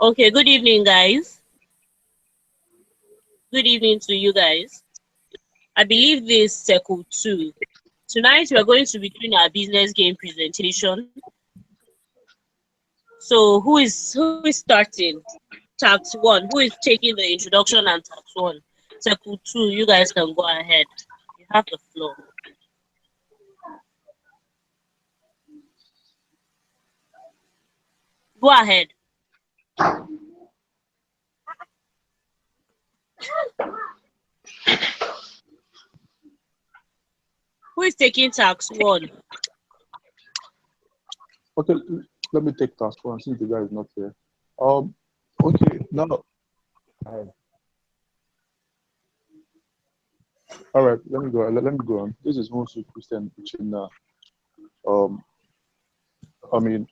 Okay, good evening, guys. Good evening to you guys. I believe this is Circle 2. Tonight we are going to be doing our business game presentation. So who is starting? Task 1. Who is taking the introduction and task 1? Circle 2, you guys can go ahead. You have the floor. Go ahead. Who is taking task 1? Okay, let me take task 1 since the guy is not here. Okay, now. All right, let me go. Let me go on. This is mostly Christian teaching. I mean,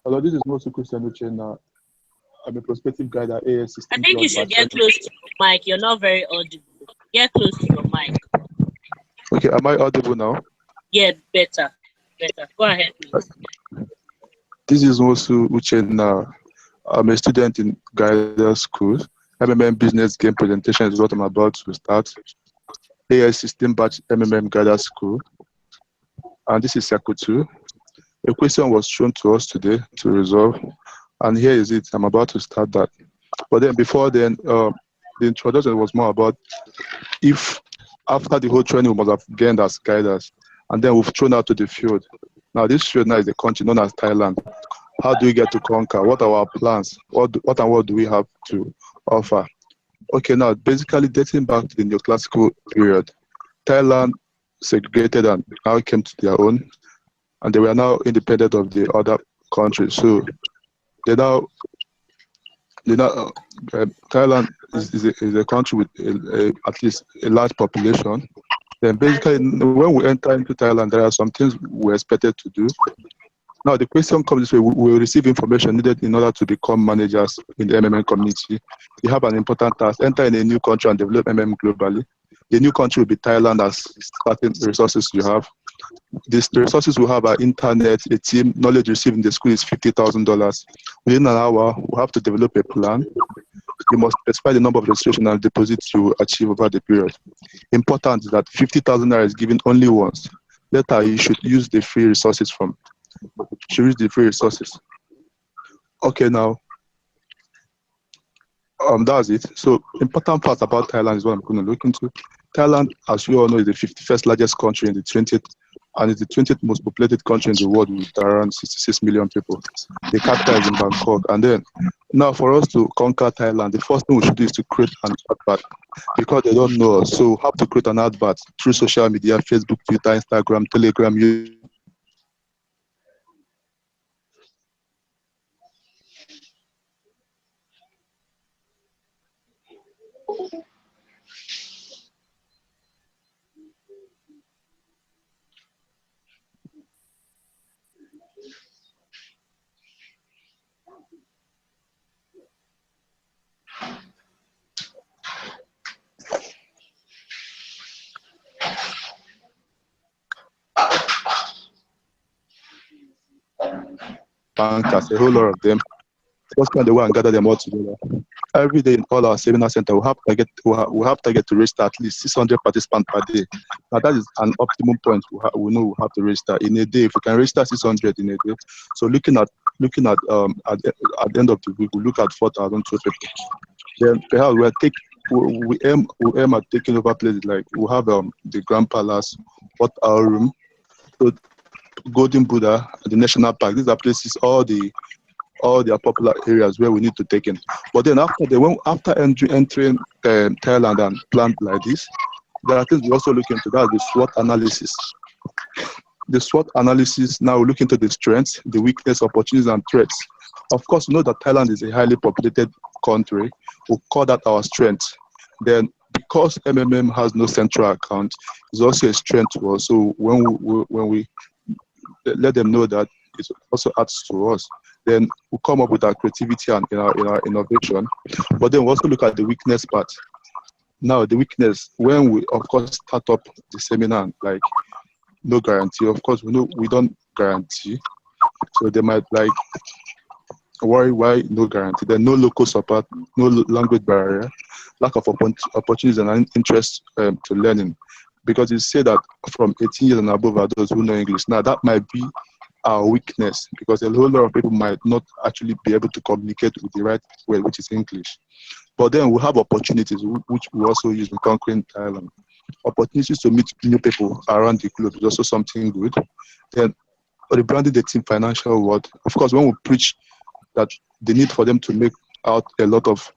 hello. This is mostly Christian teaching. I'm a prospective guide at AS-16. I think you should get close to your mic. You're not very audible. Get close to your mic. Okay, am I audible now? Yeah, better. Go ahead, please. This is also Uchenna. I'm a student in guidance school. MMM business game presentation is what I'm about to start. AS-16 batch MMM guidance school. And this is Circle 2. A question was shown to us today to resolve. And here is it. I'm about to start that. But then before then, the introduction was more about if after the whole training we must have gained as guiders, and then we've thrown out to the field. Now this field now is a country known as Thailand. How do we get to conquer? What are our plans? What do we have to offer? Okay, now basically dating back to the neoclassical period, Thailand segregated and now came to their own, and they were now independent of the other countries. So Thailand is a country with at least a large population. Then basically, when we enter into Thailand, there are some things we're expected to do. Now the question comes this way: we will receive information needed in order to become managers in the MMM community. You have an important task: enter in a new country and develop MMM globally. The new country will be Thailand, as starting resources you have. The resources we have are internet, a team, knowledge received in the school is $50,000. Within an hour, we have to develop a plan. You must specify the number of registration and deposits you achieve over the period. Important is that 50,000 naira is given only once. Later, you should use the free resources Okay, now, that's it. So, important part about Thailand is what I'm going to look into. Thailand, as you all know, is the 51st largest country in the 20th, and is the 20th most populated country in the world with around 66 million people. The capital is in Bangkok. And then, now for us to conquer Thailand, the first thing we should do is to create an advert, because they don't know us. So we have to create an advert through social media, Facebook, Twitter, Instagram, Telegram, YouTube. Bankers, a whole lot of them. Just find a way and gather them all together. Every day in all our seminar center, we have target to register at least 600 participants per day. Now that is an optimum point. We know we have to register in a day. If we can register 600 in a day, so looking at the end of the week, we look at 4,002 people. Then perhaps we aim at taking over places like we have the Grand Palace, What Our Room, so Golden Buddha, the National Park. These are places, all their popular areas where we need to take in. But then after entering Thailand and plans like this, there are things we also look into. That's the SWOT analysis. The SWOT analysis, now we look into the strengths, the weakness, opportunities, and threats. Of course, we know that Thailand is a highly populated country. We call that our strength. Then, because MMM has no central account, it's also a strength to us. So when we let them know that, it also adds to us. Then we come up with our creativity and in our innovation. But then we also look at the weakness part. Now the weakness, when we of course start up the seminar, like no guarantee. Of course we know we don't guarantee. So they might like why no guarantee? Then no local support, no language barrier, lack of opportunities and interest to learning. Because it's said that from 18 years and above are those who know English. Now that might be our weakness because a whole lot of people might not actually be able to communicate with the right way, which is English. But then we have opportunities which we also use in conquering Thailand. Opportunities to meet new people around the globe is also something good. Then rebranding the team financial world. Of course, when we preach that the need for them to make out a lot of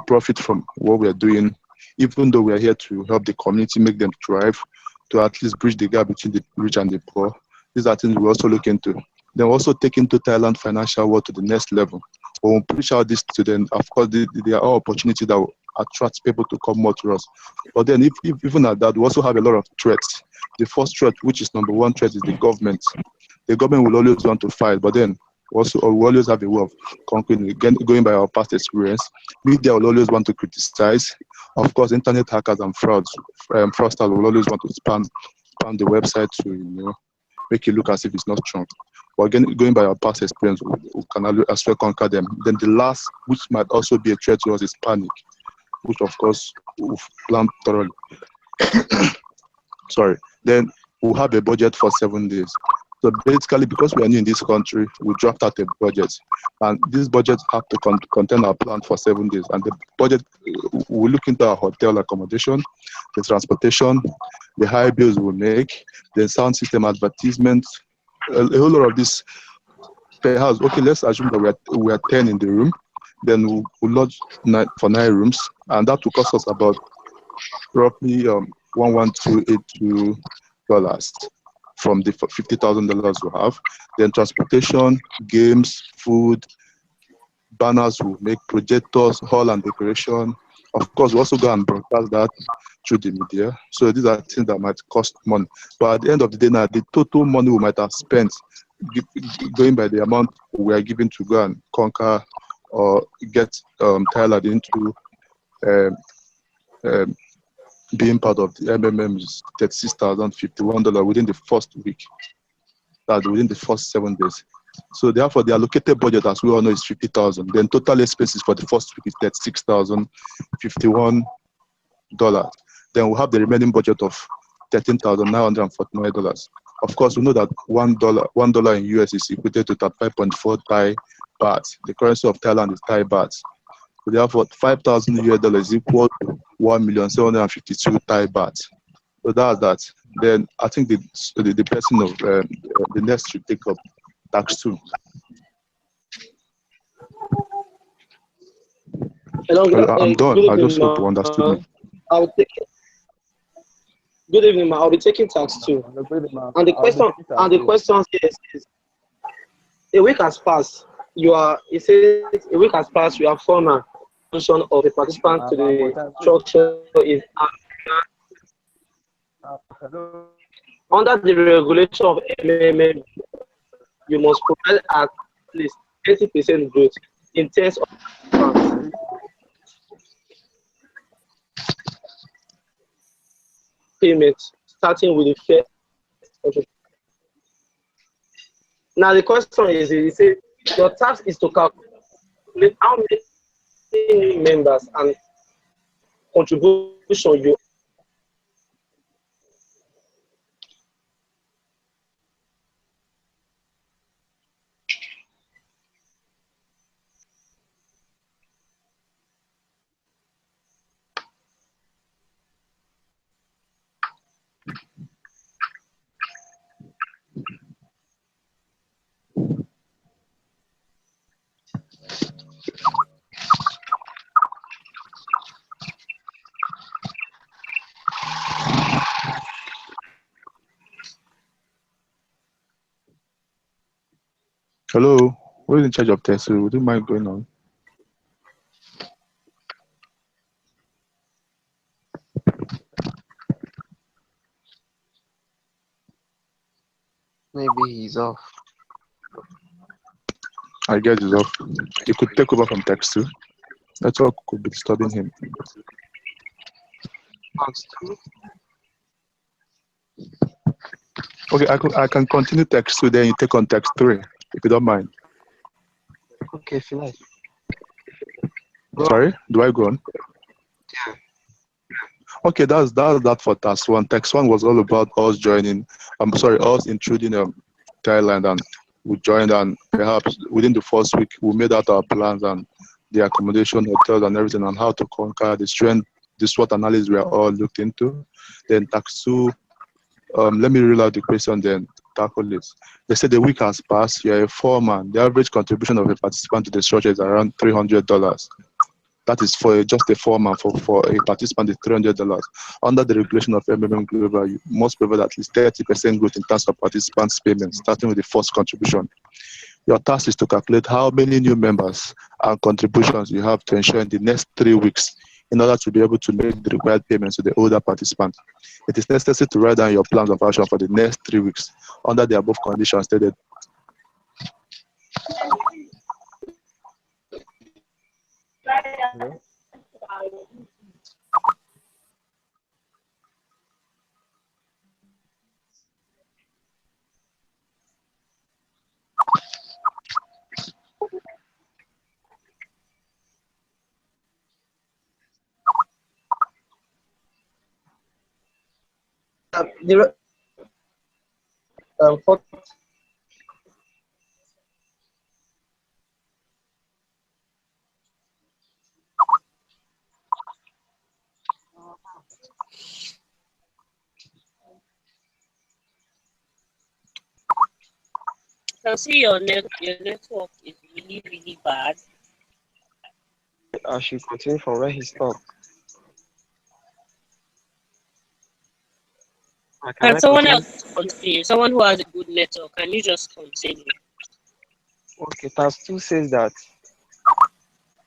profit from what we are doing, even though we are here to help the community make them thrive, to at least bridge the gap between the rich and the poor. These are things we also look into. Then also take into Thailand financial world to the next level. When we push out this to them, of course, there are all opportunities that will attract people to come more to us. But then if even at that, we also have a lot of threats. The first threat, which is number one threat, is the government. The government will always want to fight, but then also we always have a way of conquering, again, going by our past experience. Media will always want to criticize. Of course, internet hackers and fraudsters will always want to spam the website to make it look as if it's not strong. But again, going by our past experience, we can as well conquer them. Then the last, which might also be a threat to us, is panic, which of course we've planned thoroughly. Sorry. Then we'll have a budget for 7 days. So basically, because we are new in this country, we draft out a budget. And this budget have to contain our plan for 7 days. And the budget, we look into our hotel accommodation, the transportation, the high bills we make, the sound system advertisements, a whole lot of this per house. Okay, let's assume that we are 10 in the room. Then we'll lodge for 9 rooms. And that will cost us about roughly $11,282 from the $50,000 we have. Then transportation, games, food, banners will make, projectors, hall and decoration. Of course, we also go and broadcast that through the media. So these are things that might cost money. But at the end of the day now, the total money we might have spent going by the amount we are given to go and conquer or get Thailand into being part of the MMM is $36,051 within the first week. That's within the first 7 days. So therefore, the allocated budget, as we all know, is $50,000. Then total expenses for the first week is $36,051. Then we'll have the remaining budget of $13,949. Of course, we know that $1 in US is equated to 35.4 Thai baht. The currency of Thailand is Thai baht. So therefore, $5,000 is equal to 1,752 Thai baht. So that's that. Then I think the person of the next should take up tax 2. Hello, I'm done. good I evening, just hope you understood me. I'll take it. Good evening, ma. I'll be taking tax 2. And the question is, a week has passed. It says a week has passed. You have formed a function of a participant to the structure is under the regulation of MMM. You must provide at least 80% growth in terms of funds. Payment starting with the first. Now the question is, you say your task is to calculate how many members and contribution you. Hello, who's in charge of test? Would you mind going on? Maybe he's off. I guess he's off. He could take over from text 2. Network could be disturbing him. Tax 2. Okay, I can continue text 2, then you take on text 3, if you don't mind. Okay, if you like. Sorry, do I go on? Yeah. Okay, that's that for task 1. Text 1 was all about us joining. Us intruding Thailand, and we joined, and perhaps within the first week we made out our plans and the accommodation, hotels, and everything, on how to conquer the strength, the SWOT analysis we are all looked into. Then task 2, let me reel out the question, then tackle this. They said the week has passed. You're a foreman. The average contribution of a participant to the structure is around $300. That is for just a foreman. For a participant is $300. Under the regulation of MMM Global, you must provide at least 30% growth in terms of participants' payments, starting with the first contribution. Your task is to calculate how many new members and contributions you have to ensure in the next 3 weeks in order to be able to make the required payments to the older participants. It is necessary to write down your plans of action for the next 3 weeks under the above conditions stated. Hello? The for I can see your network is really, really bad. I should continue from where he stopped. Can someone else continue? Someone who has a good network, can you just continue? Okay, task 2 says that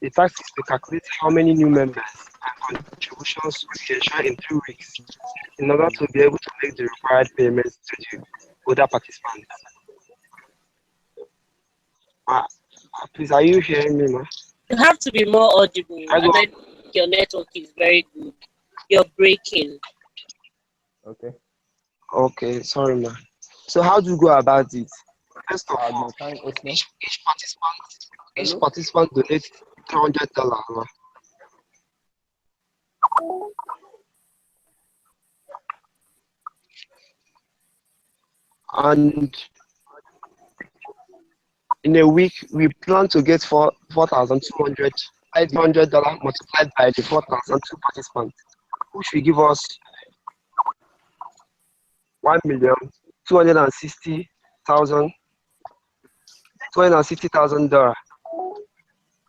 the task is to calculate how many new members and contributions we can share in 2 weeks in order to be able to make the required payments to the other participants. Please, are you hearing me, ma? You have to be more audible. I think your network is very good. You're breaking. Okay. Okay, sorry, ma. So how do you go about it? First of all, each participant donates $300, ma. And in a week, we plan to get $4,200 multiplied by the 4,002 participants, which will give us $1,260,000.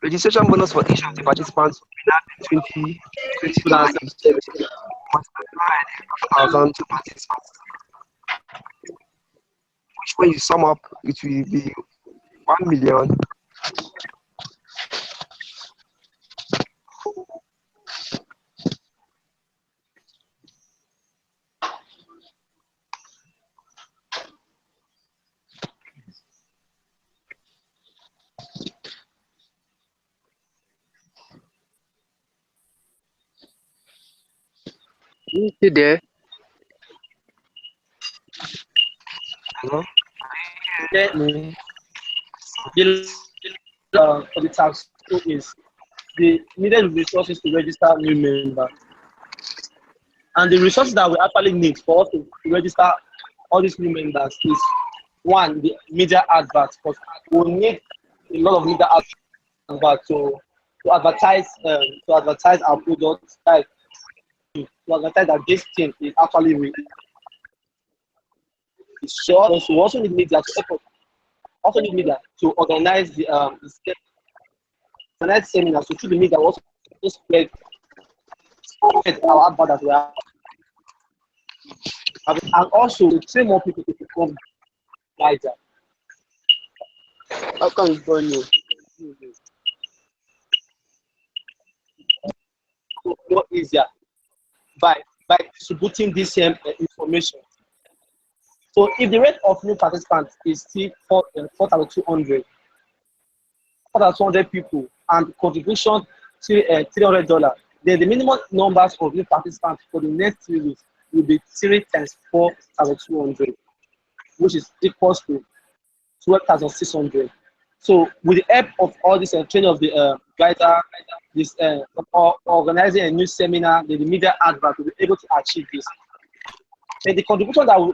Registration bonus for each of the participants will be now $20,000 multiplied by 4,002 participants. Which, when you sum up, it will be 1 million. You there? Hello? Yeah, Me? for the tax is the needed resources to register new members. And the resources that we actually need for us to register all these new members is one, the media adverts, because we'll need a lot of media adverts to advertise our products, like to advertise that this thing is actually real. So we also need media to organize the seminars. So through the media, we also spread our advert that we have, and also to train more people to become writer. How can you join you? More easier by distributing this same information. So if the rate of new participants is still 4,200 people and contribution to $300, then the minimum numbers of new participants for the next 3 weeks will be 3 times 4,200. which is equals to 12,600. So with the help of all this training of the guider, this organizing a new seminar, the media advert, will be able to achieve this. And the contribution that we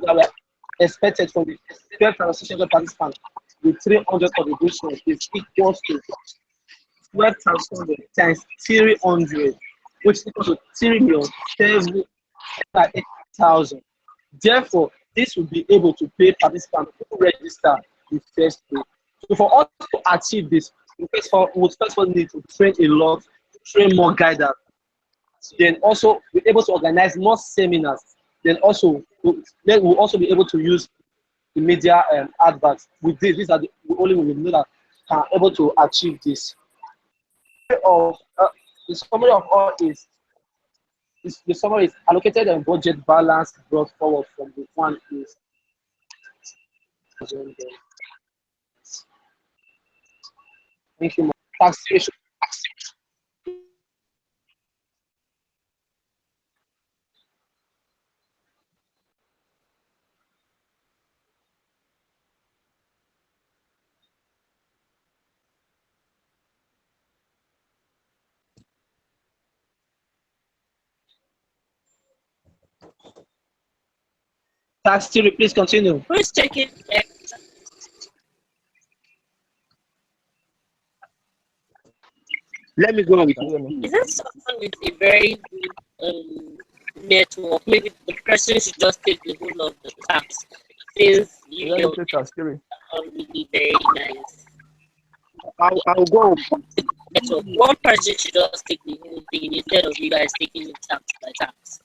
expected from the 12,600 participants with 300 contributions is equals to 12,000 times 300, which is equal to 3,708,000. Therefore, this will be able to pay participants who register the first day. So for us to achieve this, we first of all need to train a lot, train more guiders, then also be able to organize more seminars. Then we'll also be able to use the media adverts. With this, these are the only way we know that are able to achieve this. The summary of all is the summary is allocated and budget balance brought forward from the one is. Thank you. Taxation. Tax theory, please continue. Who's checking? Let me go on. Is that someone with a very good network? Maybe the person should just take the whole of the tax, since you know tax theory. are really very nice. I'll go. So one person should just take the whole thing instead of you guys taking it tax by tax.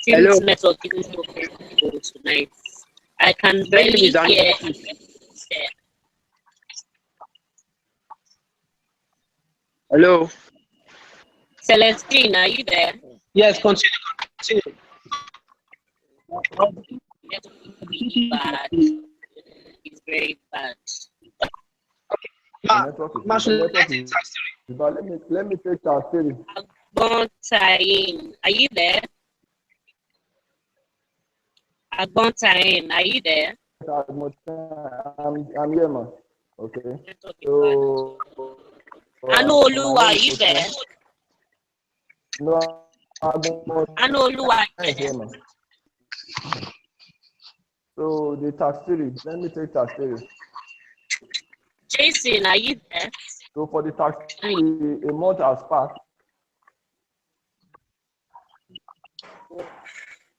Hello. Since network isn't so good tonight, I can barely hear. Hello. Celestine, are you there? Yes, continue. Really bad. It's very bad. But let me take tax theory. Agbontain, are you there? Agbontain, are you there? I'm here, man. Okay. So, Anoluwa, are you there? No, Anoluwa, are you there? man. So the tax theory. Let me take tax theory. Jason, are you there? So for the tax theory, a month has passed.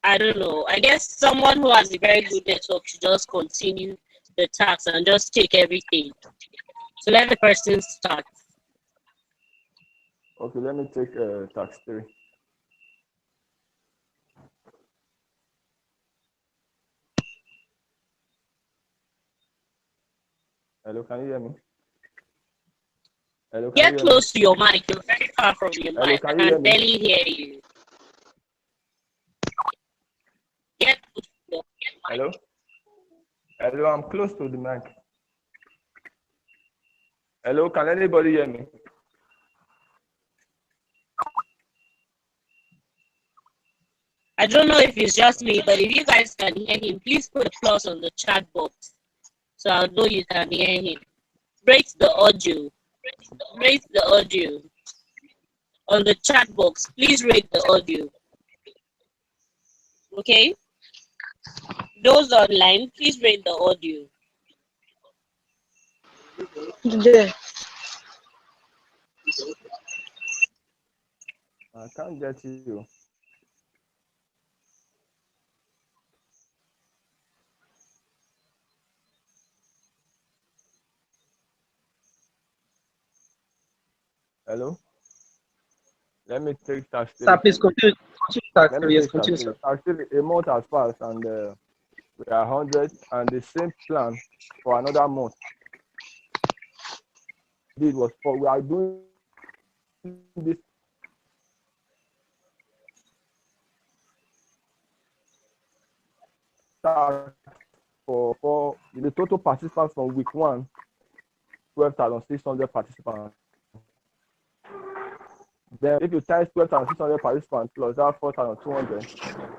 I don't know. I guess someone who has a very good network should just continue the tax and just take everything. So let the person start. Okay, let me take tax theory. Hello, can you hear me? Hello, Get close to your mic. You're very far from your mic. I can barely hear you. Get close to your mic. Hello? Hello, I'm close to the mic. Hello, can anybody hear me? I don't know if it's just me, but if you guys can hear him, please put a plus on the chat box so I'll know you can hear him. Rate the audio. Rate the audio on the chat box. Please rate the audio. Okay? Those online, please rate the audio. Yeah. I can't get you. Hello? Let me take tax theory. Sir, please continue. Yes, continue, sir. Actually, a month has passed and we are 100 and the same plan for another month. This was for we are doing this for the total participants from week 1, 12,600 participants. Then if you times 12,600 participants plus that 4,200,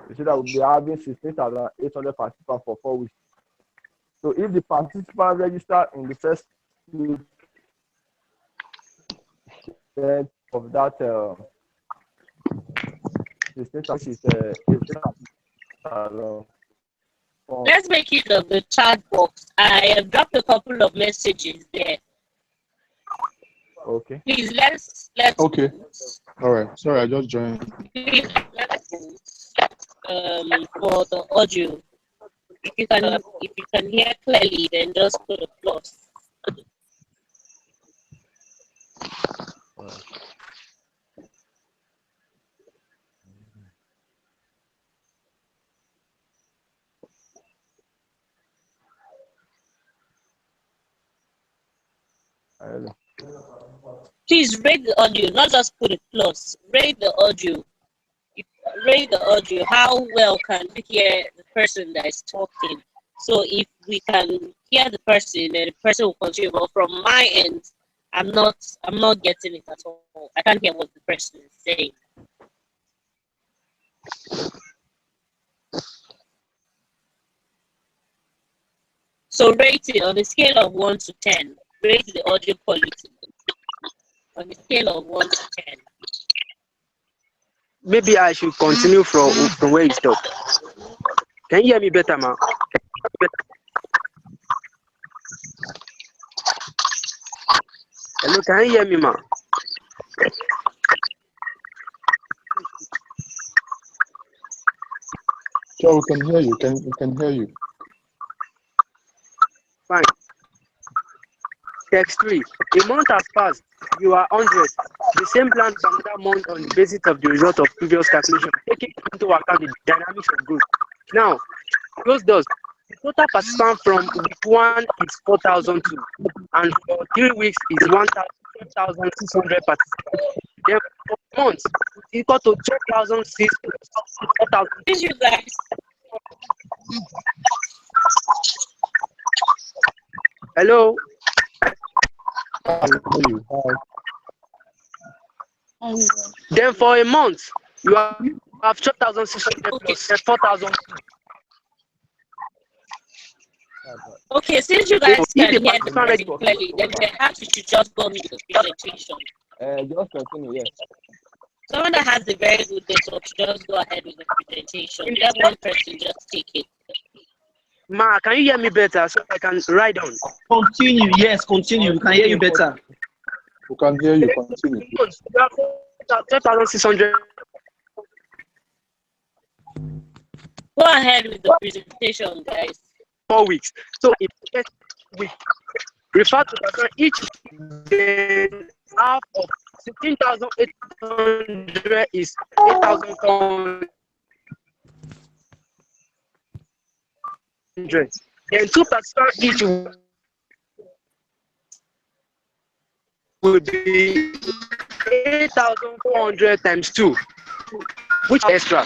We said that we'll be having 16,800 participants for 4 weeks. So if the participants register in the first week of that 16,000, let's make it of the chat box. I have dropped a couple of messages there. okay. Please let's Okay. All right. Sorry, I just joined. please let's for the audio. If you can hear clearly, then just put a plus. Please rate the audio, not just put a plus. Rate the audio. Rate the audio. How well can you hear the person that is talking? So if we can hear the person, then the person will continue. But from my end, I'm not getting it at all. I can't hear what the person is saying. So rate it on a scale of 1 to 10. Rate the audio quality on a scale of 1 to 10. Maybe I should continue from where you stopped. Can you hear me better, ma? Hello, can you hear me, ma? Sure, we can hear you. We can hear you. Fine. Text 3. A month has passed. You are 100. The same plan for another month on the basis of the result of previous calculation, taking into account the dynamics of growth. Now, close doors. The total participant from week 1 is 4,002, and for 3 weeks is 1,600 participants. Then for months, it's equal to 12,600. 4,000. Please, you guys. Hello. I can hear you. Then for a month, you have 12,600 plus 4,000. Okay, since you guys If can the hear the participant person clearly, then perhaps you should just go with the presentation. Just continue, yes. Someone that has a very good network should just go ahead with the presentation. Let one person just take it. Ma, can you hear me better so I can write down? Continue. Yes, continue. We can hear you better. We can hear you. Continue. 12,600. Go ahead with the presentation, guys. 4 weeks. So if we refer to the each day, half of 16,800 is 8,400. Then 2% each will be 8,400 times 2, which is extra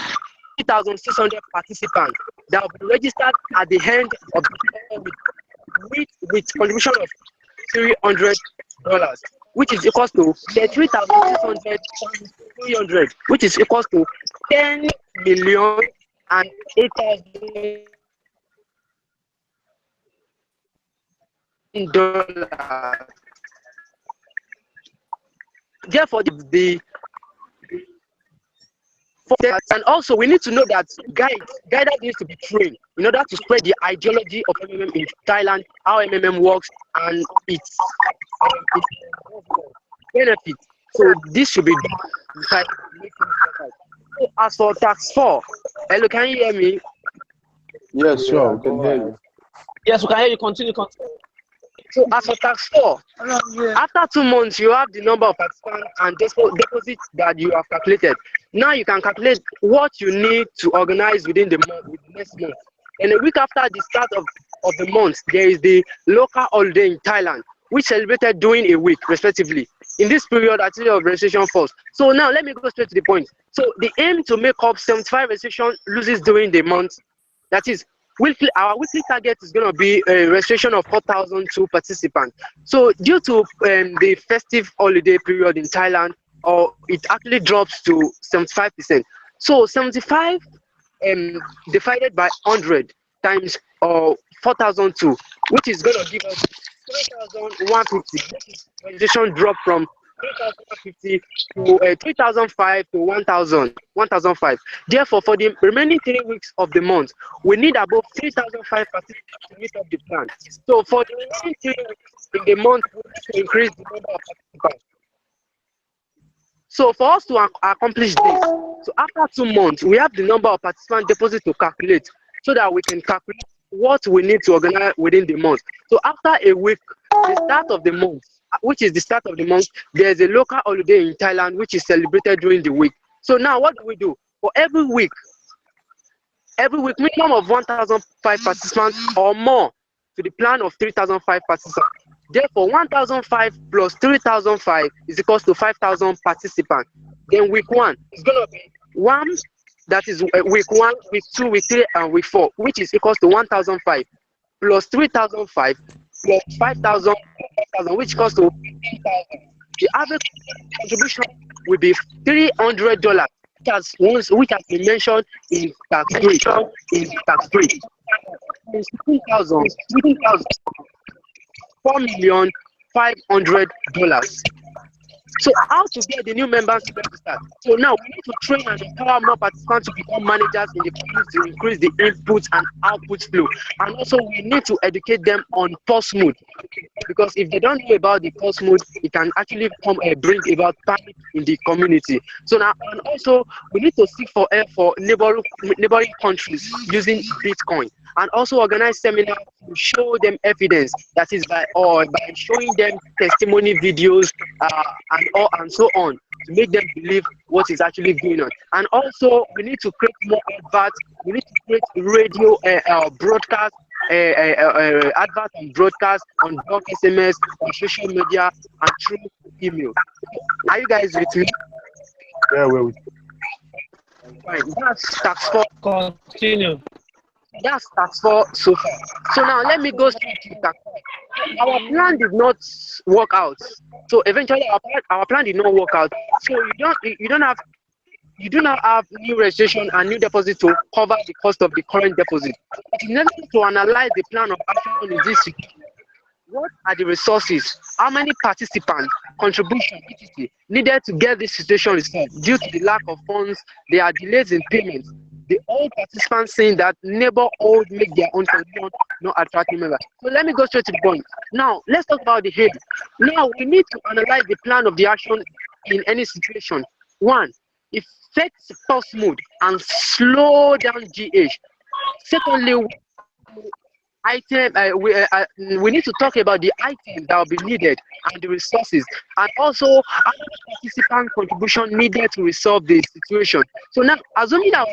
3,600 participants that will be registered at the end of the year with contribution of $300, which is equals to 3,600, which is equals to 10,008,000 dollars. Therefore, and also we need to know that guidance needs to be trained in order to spread the ideology of MMM in Thailand, how MMM works, and its benefits. So this should be done. So as for tax 4, hello, can you hear me? Yes, sure, we can hear you. Yes, we can hear you. Continue. So as for tax 4, after 2 months, you have the number of participants and deposits that you have calculated. Now you can calculate what you need to organize within the month, with the next month. And a week after the start of the month, there is the local holiday in Thailand, which celebrated during a week, respectively. In this period, activity of registration falls. So now let me go straight to the point. So the aim to make up 75 registration loses during the month. That is, our weekly target is going to be a registration of 4,002 participants. So due to the festive holiday period in Thailand, it actually drops to 75%. So 75 divided by 100 times 4,002, which is going to give us 3,150. Registration drop from 3,150 to 3,005 to 1,005. Therefore, for the remaining 3 weeks of the month, we need above 3,005 participants to meet up the plan. So for the remaining 3 weeks in the month, we need to increase the number of participants. So for us to accomplish this, so after 2 months, we have the number of participant deposits to calculate so that we can calculate what we need to organize within the month. So after a week, the start of the month, which is the start of the month, there's a local holiday in Thailand which is celebrated during the week. So now what do? For every week, minimum of 1,005 participants or more to the plan of 3,005 participants. Therefore, 1,005 plus 3,005 is equals to 5,000 participants. Then week 1 is going to be 1, that is week 1, week 2, week 3, and week 4, which is equals to 1,005 plus 3,005 plus 5,000, which equals to 15,000. The average contribution will be $300, which has been mentioned in tax 3. 15,000, $4,500,000. So how to get the new members to register? So now we need to train and empower more participants to become managers in the company to increase the input and output flow. And also we need to educate them on pulse mode, because if they don't know about the pulse mode, it can actually bring about panic in the community. So now, and also we need to seek for help for neighboring countries using Bitcoin, and also organize seminars to show them evidence, that is by showing them testimony videos and so on, to make them believe what is actually going on. And also we need to create more adverts. We need to create radio broadcast, advert and broadcast on blog, SMS, on social media, and through email. Are you guys with me? Yeah, we're with you. Fine. That's tax 4. Continue. That's tax 4 so far. So now let me go straight to tax 5. Our plan did not work out. So eventually our plan did not work out. So you do not have new registration and new deposit to cover the cost of the current deposit. It is necessary to analyze the plan of action in this situation. What are the resources? How many participants, contribution, etc. needed to get this situation resolved? Due to the lack of funds, there are delays in payments. The old participants saying that neighborhood make their own contribution, not attract new members. So let me go straight to the point. Now let's talk about the head. Now we need to analyze the plan of the action in any situation. 1, effect pulse mode and slow down GH. Secondly, we need to talk about the items that will be needed and the resources, and also how much participant contribution needed to resolve the situation. So now, assuming that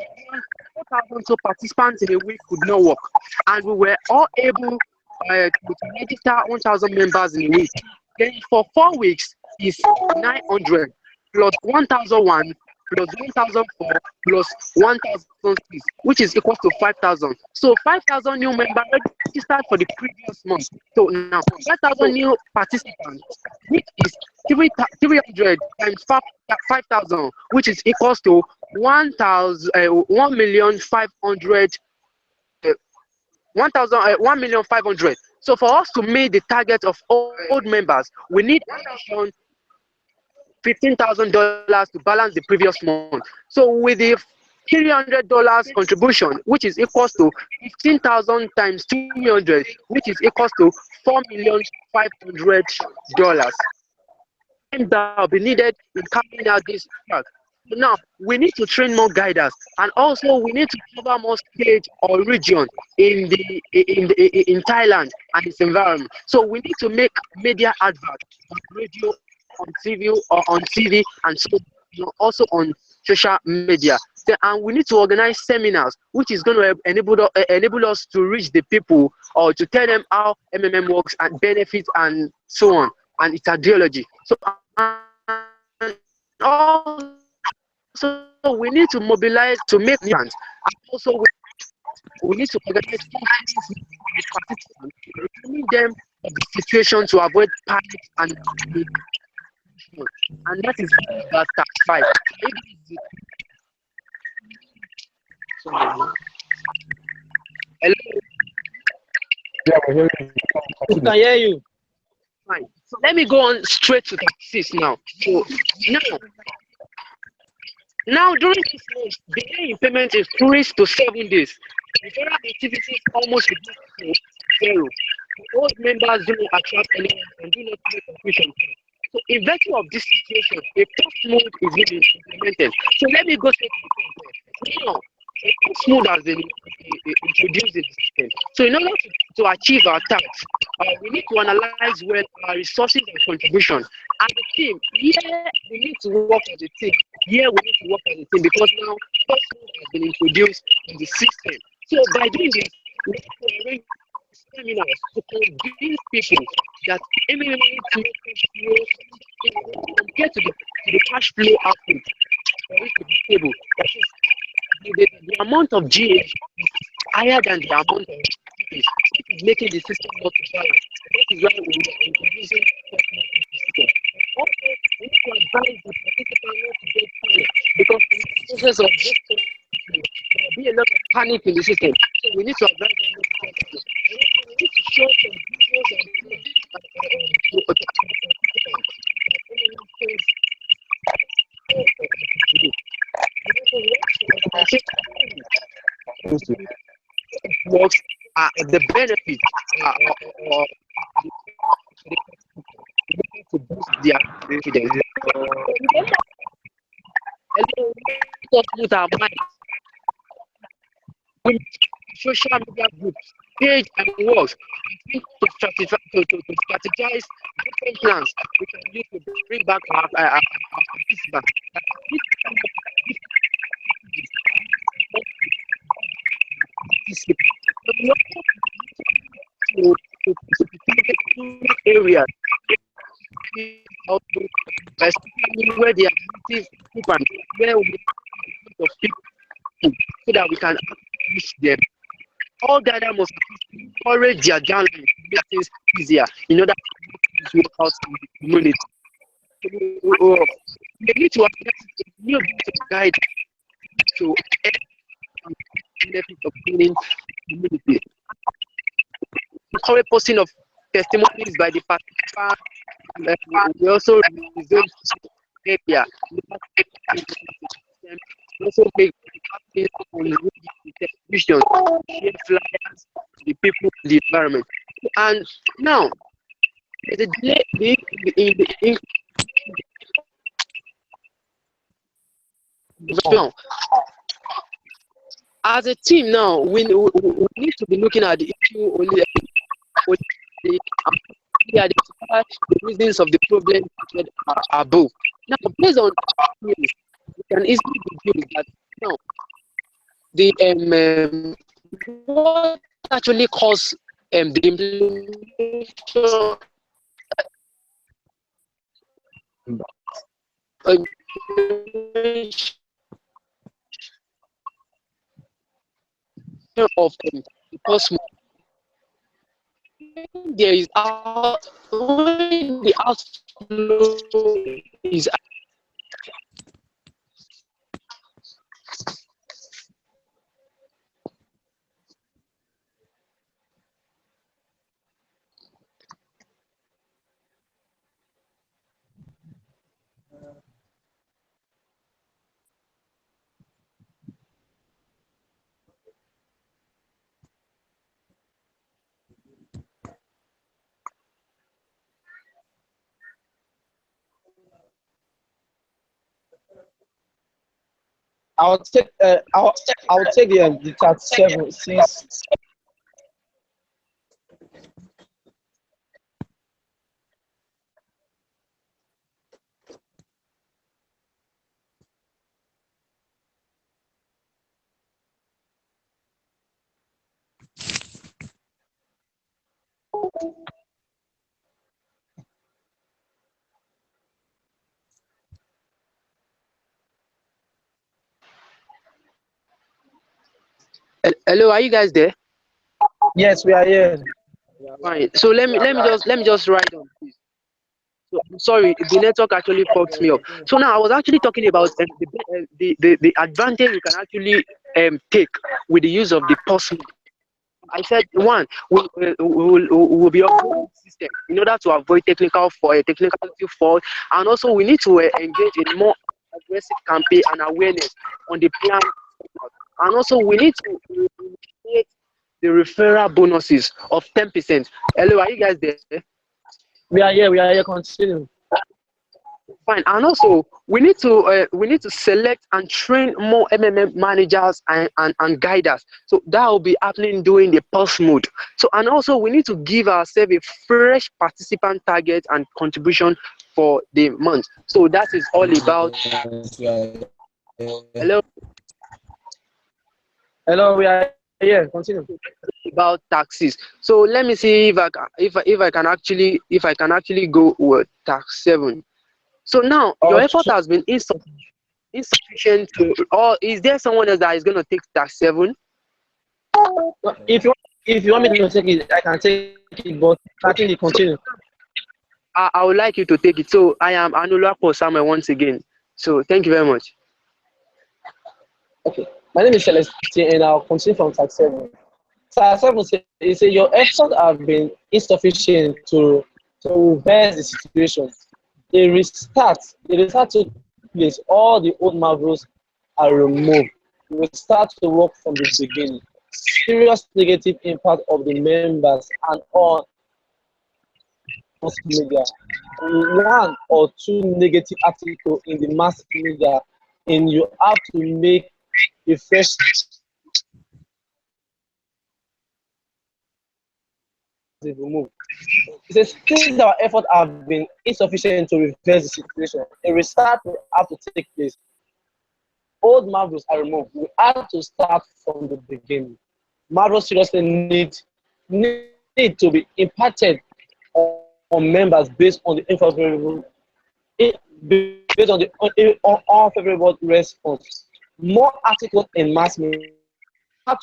4,000 participants in a week could not work, and we were all able to register 1,000 members in a week, then for 4 weeks is 900 plus 1,001 plus 1,004 plus 1,006, which is equal to 5,000. So 5,000 new members registered for the previous month. So now 5,000 new participants, which is 300 times 5,000, which is equals to 1,500,000. So for us to meet the target of old members, we need addition $15,000 to balance the previous month. So with the $300 contribution, which is equals to 15,000 times 300, which is equals to $4,500,000. That will be needed in carrying out this track. Now we need to train more guiders, and also we need to cover more stage or region in Thailand and its environment. So we need to make media adverts on radio, on TV, and so also on social media. And we need to organize seminars, which is going to enable us to reach the people, or to tell them how MMM works and benefits and so on, and its ideology. So also we need to mobilize to make plans, and also we need to organize participants, reminding them of the situation to avoid panic and that is that tax 5. Hello, Yeah, we're hearing you. we can hear you. Fine. So let me go on straight to 36 now. So now during this month, delay in payment increased to 7 days. Referral activities almost reduced to 0. Old members do not attract anyone and do not make confusion. So in virtue of this situation, a post mode is being implemented. So let me go straight to the point. Now, a post mode has been introduced in the system. So in order to achieve our tasks, we need to analyze well our resources and contribution. As a team, here we need to work as a team. Here we need to work as a team because now post mode has been introduced in the system. So by doing this, we need to arrange seminars to convince people that MMA to make cash flow compared to the cash flow output for it to be stable. That is, the amount of GH is higher than the amount of GH. It is making the system not to balance. That is why we are introducing customer system. Also, we need to advise the participant not to get panic because in the process of this there will be a lot of panic in the system. So we need to advise them not to get panic. We need to show some visuals and to the participants. Works the benefit or to boost their confidence. With our mind, social media groups, page and works, to strategize different plans we can use to bring back our participants. To areas especially where there are native people, where we have of people so that we can reach them. All data must encourage their downline to make things easier in order to work out in the community. They need to organize a new bit of guide to benefit of cleaning community. Encourage posting of testimonies by the participants. We also resume area. We also make on the television, share flyers to the people in the environment. And now, there's a delay in now, as a team now, we need to be looking at the issue only identify the reasons of the problem above. Now, based on this, we can easily deduce that now the what actually caused the implementation of the post there is when the outflow is I'll take the 37 since hello, are you guys there? yes, we are here. Fine. So let me just write on this. So I'm sorry, the network actually fucked me up. So now I was actually talking about the advantage we can actually take with the use of the post. I said one, we will be upgrading the system in order to avoid technical fault, and also we need to engage in more aggressive campaign and awareness on the plan, and also we need to create the referral bonuses of 10%. Hello, are you guys there? We are here. We are here. Continue. Fine. And also we need to select and train more MMM managers and guiders. So that will be happening during the pulse mode. So, and also we need to give ourselves a fresh participant target and contribution for the month. So that is all about. Hello. Hello. We are here. Continue. About taxes. So let me see if I can actually go with tax 7. So now your effort has been insufficient to, or is there someone else that is going to take tax 7? If you want me to take it, I can take it. But I think you continue. I would like you to take it. So I am Anulapo Samuel once again. So thank you very much. Okay. My name is Celestine, and I'll continue from tax 7. Tax 7 says your efforts have been insufficient to reverse the situation. The restart took place. All the old marvels are removed. We start to work from the beginning. Serious negative impact of the members and on mass media. One or two negative articles in the mass media, and you have to make a fresh removed. It says since our efforts have been insufficient to reverse the situation, a restart will have to take place. Old marvels are removed. We have to start from the beginning. Marvels seriously need to be impacted on members based on the unfavorable unfavorable response. More articles in mass media.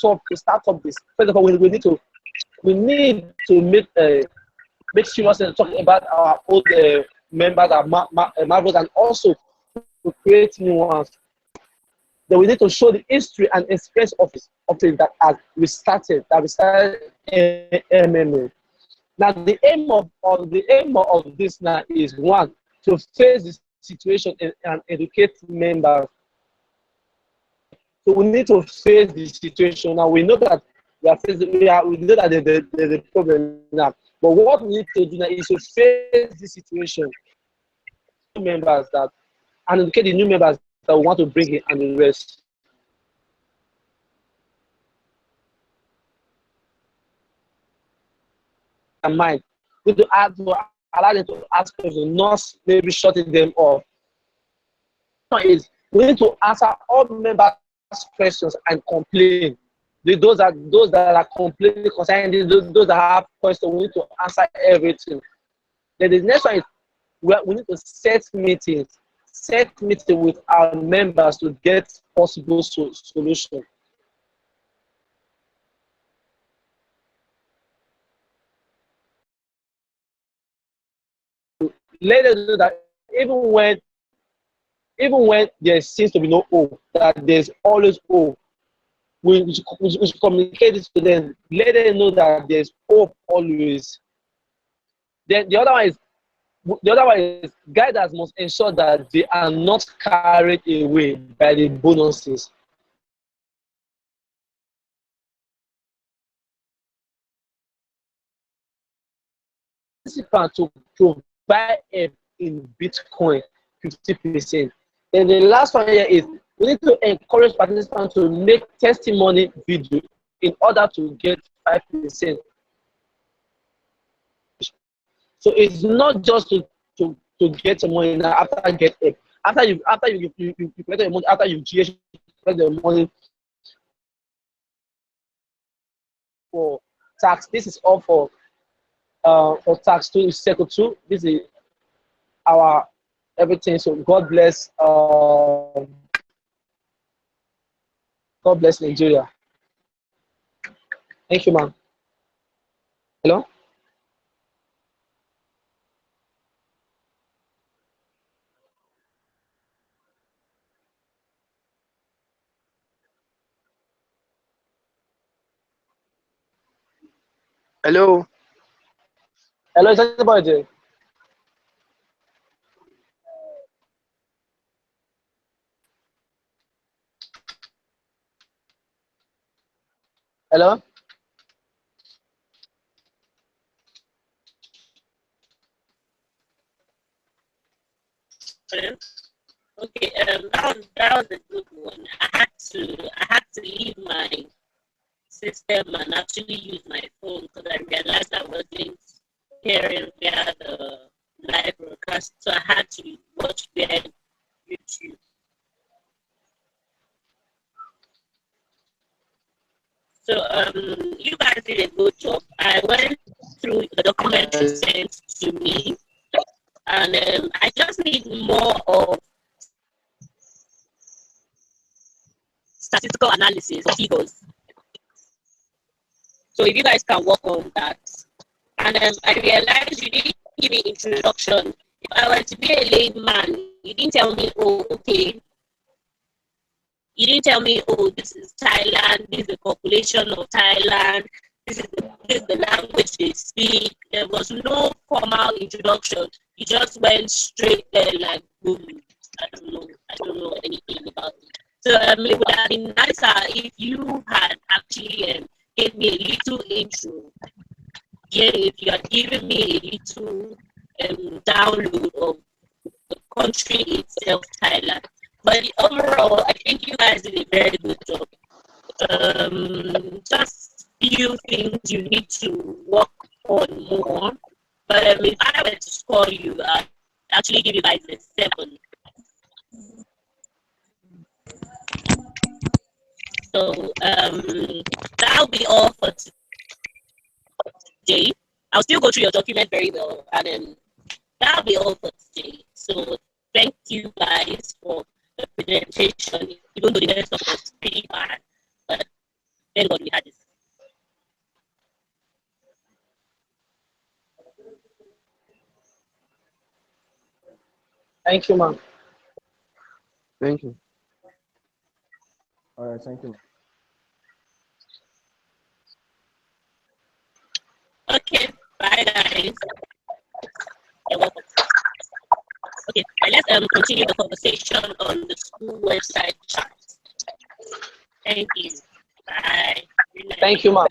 To start up this. First of all, we need to make serious and talk about our old members, our marvels, and also to create new ones. Then we need to show the history and experience of it that has restarted MMA. Now the aim of this now is one, to face the situation and educate members. So we need to face the situation. Now we know that we know that there's a problem now. But what we need to do now is to face the situation. Members that and educate the new members that we want to bring in and the rest. And mind. We need to allow them to ask questions, not maybe shutting them off. Is we need to answer all members' questions and complain. Those that are complaining concerning those that have questions, we need to answer everything. Then the next one is we need to set meetings with our members to get possible solution. Let them know that even when there seems to be no hope, that there's always hope. We should communicate this to them. Let them know that there's hope always. Then the other one is guiders must ensure that they are not carried away by the bonuses. To provide in Bitcoin 50%. Then the last one here is we need to encourage participants to make testimony video in order to get 5%. So it's not just to get some money now after get it. After you collect the money, after you collect the money for tax. This is all for tax 2 circle 2. This is our everything. So God bless Nigeria. Thank you, ma'am. Hello? Hello. Hello, is anybody there? Hello? Okay, that was a good one. I had to leave my system and actually use my phone because I realized I wasn't hearing via the live broadcast, so I had to watch via YouTube. So you guys did a good job. I went through the documents you sent to me, and I just need more of statistical analysis of figures. So if you guys can work on that. And I realized you didn't give me introduction. If I were to be a layman, you didn't tell me, oh, okay. You didn't tell me, oh, this is Thailand, this is the population of Thailand, this is the language they speak. There was no formal introduction. You just went straight there like, boom. I don't know anything about it. So it would have been nicer if you had actually gave me a little intro. Yeah, if you are giving me a little download of the country itself, Thailand. But overall, I think you guys did a very good job. Just few things you need to work on more. But if I were to score you, I'd actually give you guys a 7. So that'll be all for today. I'll still go through your document very well, and then that'll be all for today. So thank you guys for the presentation, even though the rest of was pretty bad, but thank God we had this. Thank you, ma'am. Thank you. All right, thank you. Okay, bye guys. You're welcome. Okay, let's continue the conversation on the school website chat. Thank you. Bye. Thank you, ma'am.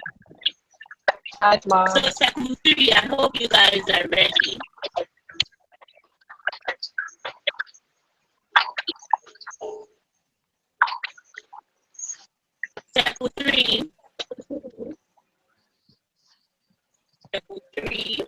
Night, ma'am. So Section 3, I hope you guys are ready. Section 3. Section 3.